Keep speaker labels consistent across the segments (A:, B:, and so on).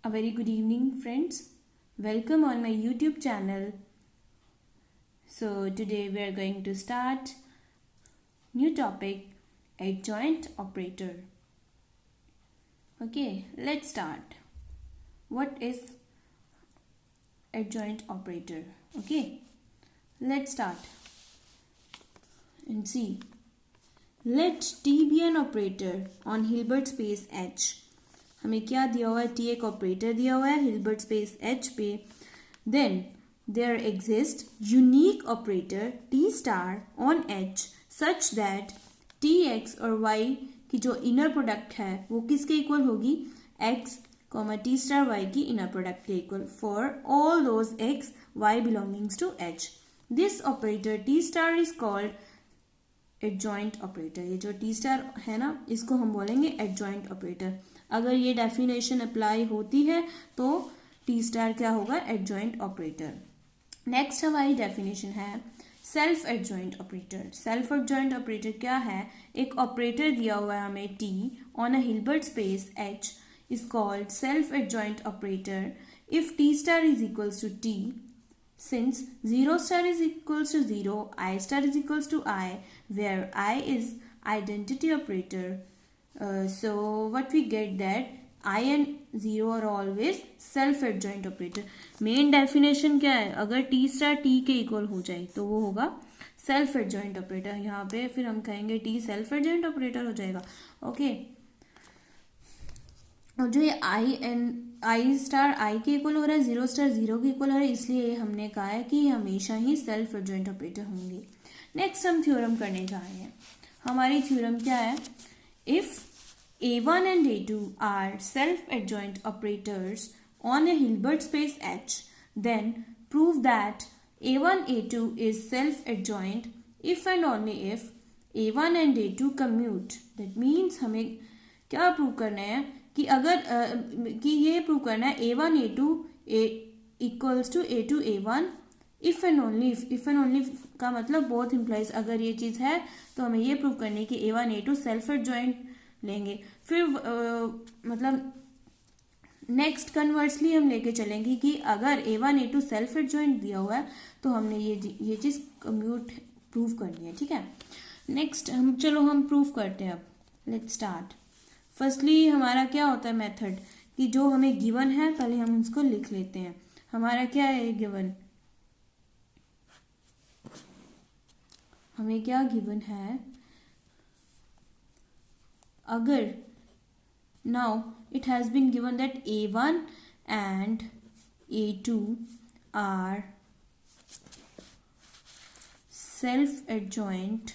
A: A very good evening, friends. Welcome on my YouTube channel. So today we are going to start new topic, adjoint operator. Okay, let's start. What is adjoint operator? Okay, let's start and see. Let T be an operator on Hilbert space H. हमें क्या दिया हुआ है? T एक operator दिया हुआ है Hilbert space H पे. Then there exist unique operator T star on H such that T x और y की जो इनर प्रोडक्ट है वो किसके इक्वल होगी? x T स्टार y की इनर प्रोडक्ट के equal for all those x y belongings to H. This operator T star is called adjoint operator. ये जो T स्टार है ना, इसको हम बोलेंगे एडजॉइंट ऑपरेटर. अगर ये डेफिनेशन अप्लाई होती है तो T स्टार क्या होगा? Adjoint operator. नेक्स्ट हमारी डेफिनेशन है self adjoint operator. Self adjoint operator क्या है? एक ऑपरेटर दिया हुआ है हमें T on a Hilbert space H is called self adjoint operator if T star is equals to T. Since 0 star is equals to 0, I star is equals to I, where I is identity operator. So what we get that I and 0 are always self-adjoint operator. Main definition क्या है? अगर T star T के equal हो जाए तो वो होगा self-adjoint operator. यहाँ पे फिर हम कहेंगे T self-adjoint operator हो जाएगा. Okay. और जो ये आई स्टार आई के इक्वल हो रहा है, जीरो स्टार जीरो के इक्वल हो रहा है, इसलिए हमने कहा है कि हमेशा ही सेल्फ एडजॉइंट ऑपरेटर होंगे. नेक्स्ट हम थ्योरम करने जा रहे हैं. हमारी थ्योरम क्या है? If A1 and A2 are self adjoint operators on a Hilbert space H, then prove that A1 A2 is self adjoint if and only if A1 and A2 commute. That means हमें क्या prove करना है कि अगर कि ये prove करना है A1 A2 equals to A2 A1 if and only का मतलब बोथ इम्प्लाइज. अगर ये चीज़ है तो हमें ये प्रूव करनी है कि A1 A2 सेल्फ एडजॉइंट लेंगे. फिर मतलब नेक्स्ट कन्वर्सली हम लेके चलेंगे कि अगर A1 A2 सेल्फ एडजॉइंट दिया हुआ है तो हमने ये चीज़ कम्यूट प्रूव करनी है. ठीक है. नेक्स्ट हम प्रूव करते हैं. अब लेट्स स्टार्ट. फर्स्टली हमारा क्या होता है मेथड कि जो हमें गिवन है पहले हम उसको लिख लेते हैं. हमारा क्या है गिवन? हमें क्या गिवन है? अगर now it has been given that A1 and A2 are self adjoint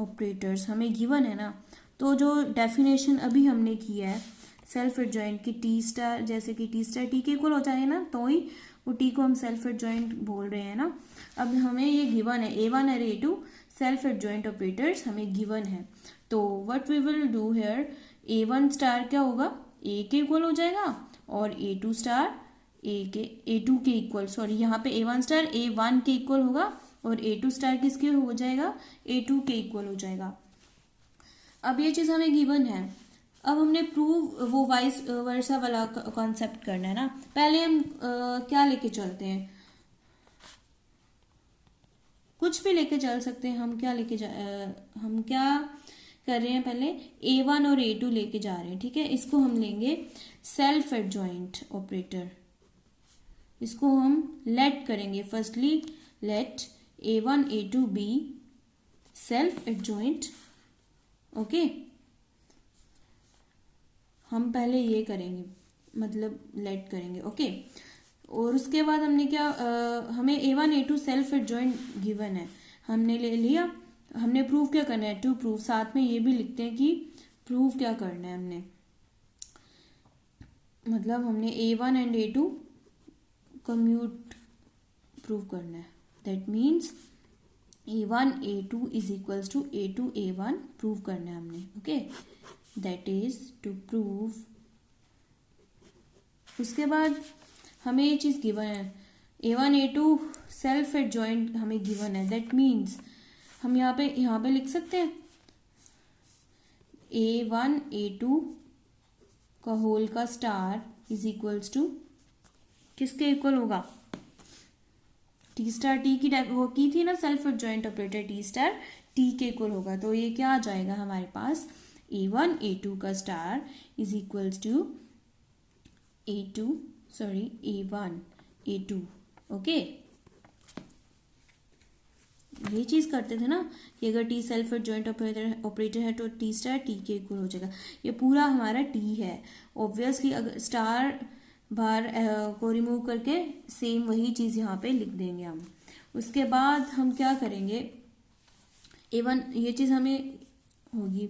A: operators हमें गिवन है ना, तो जो डेफिनेशन अभी हमने किया है सेल्फ एडजॉइंट की T स्टार, जैसे कि T स्टार T के इक्वल हो जाए ना तो ही वो T को हम सेल्फ एडजॉइंट बोल रहे हैं ना. अब हमें ये गिवन है A1 और A2 सेल्फ एडजॉइंट ऑपरेटर्स हमें गिवन है. तो what we will do here, A1 star क्या होगा? A के इक्वल हो जाएगा और A2 स्टार A2 के इक्वल, सॉरी यहाँ पे A1 स्टार A1 के इक्वल होगा और A2 स्टार किसके हो जाएगा? A2 के इक्वल हो जाएगा. अब ये चीज़ हमें गिवन है. अब हमने प्रूव वो वाइस वर्सा वाला कॉन्सेप्ट करना है ना. पहले हम क्या लेके चलते हैं? कुछ भी लेके चल सकते हैं. हम क्या कर रहे हैं? पहले A1 और A2 लेके जा रहे हैं. ठीक है. इसको हम लेंगे सेल्फ एडजॉइंट ऑपरेटर. इसको हम लेट करेंगे. Firstly let A1 A2 be self adjoint. Okay. हम पहले ये करेंगे, मतलब लेट करेंगे. ओके. और उसके बाद हमने क्या हमें A1 A2 self adjoint given है, हमने ले लिया. हमने प्रूव क्या करना है? To prove. साथ में ये भी लिखते हैं कि प्रूव क्या करना है हमने. मतलब हमने A1 and A2 commute prove करना है. That means A1 A2 is equals to A2 A1 prove करना है हमने. Okay. That is to prove. उसके बाद हमें ये चीज़ गिवन है A1 A2 सेल्फ एडजॉइंट हमें गिवन है. That means हम यहाँ पे लिख सकते हैं A1 A2 का होल का स्टार इज इक्वल्स टू किसके इक्वल होगा? टी स्टार टी की वो की थी ना self adjoint operator, T star T के इक्वल होगा। तो ये क्या आ जाएगा हमारे पास? A1 A2 का star is equals to A1 A2। Okay, ये चीज करते थे ना कि अगर टी सेल्फ एडजॉइंट ऑपरेटर है तो टी स्टार टी के इक्वल हो जाएगा। ये पूरा हमारा टी है। ऑब्वियसली अगर स्टार बाहर को रिमूव करके सेम वही चीज यहाँ पे लिख देंगे हम। उसके बाद हम क्या करेंगे? A1 ये चीज हमें होगी,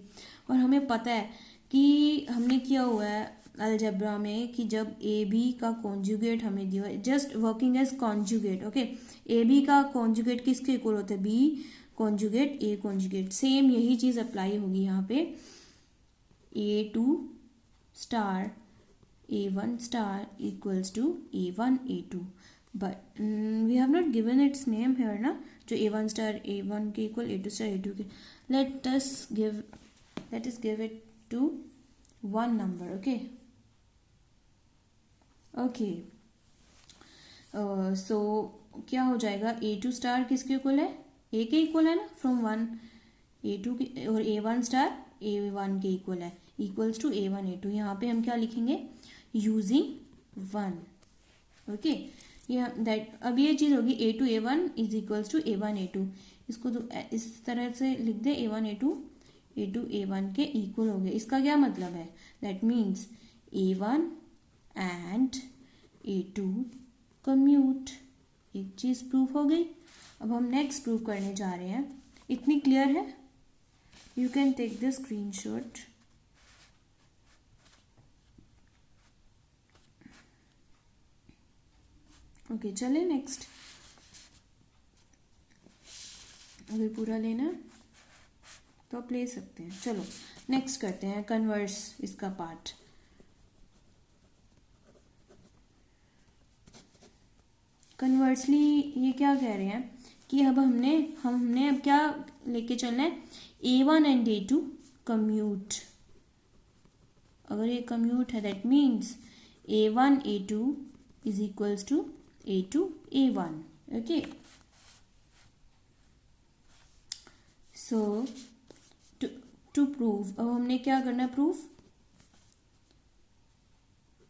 A: और हमें पता है कि हमने किया हुआ है अलजेब्रा में कि जब ए बी का कॉन्जुगेट हमें दिया है, just working as conjugate. Okay, A B का कॉन्जुगेट किसके इक्वल होता है? B conjugate A conjugate. Same यही चीज अप्लाई होगी यहाँ पे। A2 star A1 star equals to A1 A2, but we have not given its name here ना, जो A1 स्टार A1 के इक्वल A2 स्टार A2 के। Let us give it to one number। Okay so क्या हो जाएगा? A2 star किसके equal है? ए के इक्वल है ना, फ्रॉम 1 A2 के, और A1 स्टार A1 के इक्वल है, इक्वल्स टू A1 A2। यहाँ पे हम क्या लिखेंगे? यूजिंग 1। ओके, ये दैट अब ये चीज होगी A2 A1 is equals to A1 A2। इसको तो इस तरह से लिख दे, A1 A2 A1 के इक्वल हो गए। इसका क्या मतलब है? That means A1 and A2 commute. एक चीज प्रूफ हो गई। अब हम नेक्स्ट प्रूफ करने जा रहे हैं। इतनी क्लियर है? You can take the screenshot. Okay, चले नेक्स्ट। अगर पूरा लेना है तो आप ले सकते हैं। चलो नेक्स्ट करते हैं कन्वर्स इसका पार्ट। कन्वर्सली ये क्या कह रहे हैं कि अब हमने अब क्या लेके चलना है? A1 and A2 commute. अगर ये कम्यूट है that means A1 A2 is equals to A2 A1। Okay, so to prove, अब हमने क्या करना है? Proof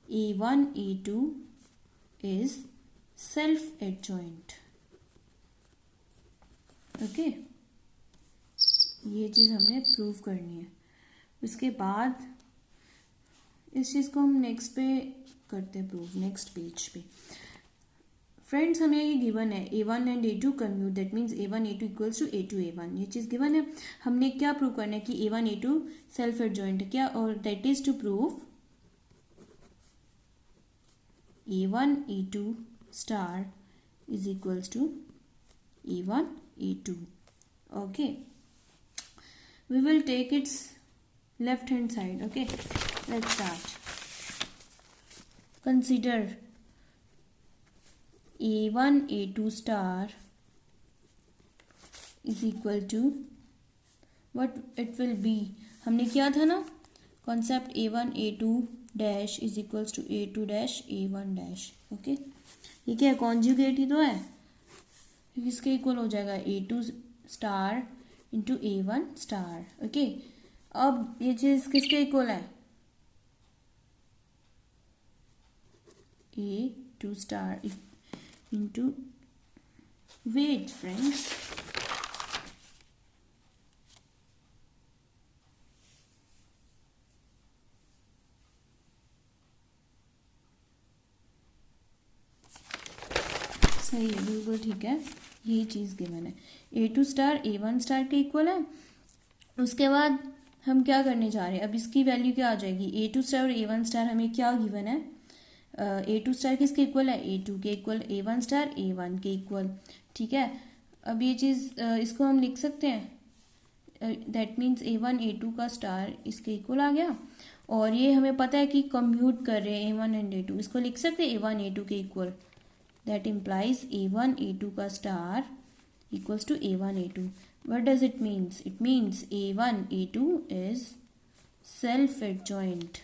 A: A1 A2 is self adjoint. Okay, ये चीज हमने प्रूव करनी है। उसके बाद इस चीज को हम नेक्स्ट पे करते हैं प्रूव, नेक्स्ट पेज पे। फ्रेंड्स, हमें ये गिवन है A1 and A2 commute, that means A1 A2 equals to A2 A1। ये चीज गिवन है। हमने क्या प्रूव करना है? कि A1 A2 सेल्फ एडजॉइंट है क्या, और that is to prove A1 A2 star is equals to A1 A2। Okay, we will take its left hand side। okay, let's start। consider A1 A2 star is equal to what it will be। हमने किया था ना concept A1 A2 dash is equals to A2 dash A1 dash. Okay, ये क्या है? Conjugate ही तो है, किसके इक्वल हो जाएगा? A2 star into A1 star. Okay, अब ये चीज किसके इक्वल है? A2 star into, wait friends, सही है, बिल्कुल ठीक है। यही चीज गिवन है, A2 स्टार A1 स्टार के इक्वल है। उसके बाद हम क्या करने जा रहे हैं? अब इसकी वैल्यू क्या आ जाएगी? A2 स्टार और A1 स्टार हमें क्या गिवन है? A2 स्टार किसके इक्वल है? A2 के इक्वल। A1 स्टार A1 के इक्वल। ठीक है, अब ये चीज़ इसको हम लिख सकते हैं, दैट मीन्स A1 A2 का स्टार इसके इक्वल आ गया। और ये हमें पता है कि कम्यूट कर रहे हैं A1 एंड A2, इसको लिख सकते हैं A1 A2 के equal. That implies A1 A2 का star equals to A1 A2। what does it means? it means A1 A2 is self adjoint,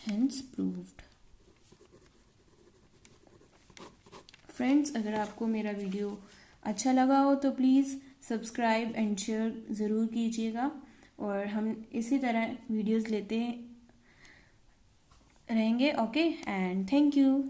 A: hence proved. Friends, अगर आपको मेरा वीडियो अच्छा लगा हो तो प्लीज़ सब्सक्राइब एंड शेयर ज़रूर कीजिएगा, और हम इसी तरह वीडियोस लेते रहेंगे. Okay, and thank you.